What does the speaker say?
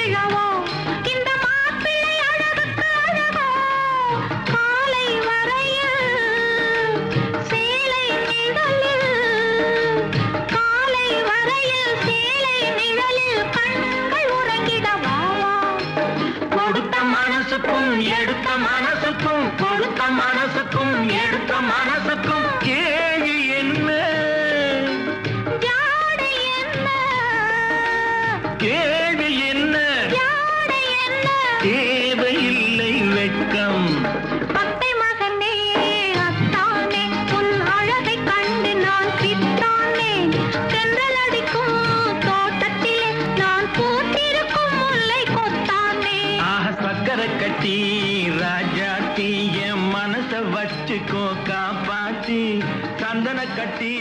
விழவோ இந்த மாப்பிள்ளை அழகுக்கு அழகோ காலை வரையில் சேலை நிழலில் காலை வரையில் சேலை நிழலில் கண்கள் உறங்கிடவா கொடுத்த மனசுக்கும் எடுத்த மனசுக்கும் கொடுத்த மனசுக்கும் எடுத்த மனசுக்கும் கேள்வி என்ன ஜாடை என்ன கேள்வி என்ன ஜாடை என்ன தேவையில்லை வெட்கம் பத்தை மகனே அத்தானே உன் அழகை கண்டு நான் பித்தானே தென்றல் அடிக்கும் தோட்டத்திலே நான் பூத்திருக்கும் முல்லை கொத்தானே ஆஹ் சக்கரை கட்டி ராஜாத்தி என் மனச வச்சுக்கோ காப்பாத்தி சந்தன கட்டி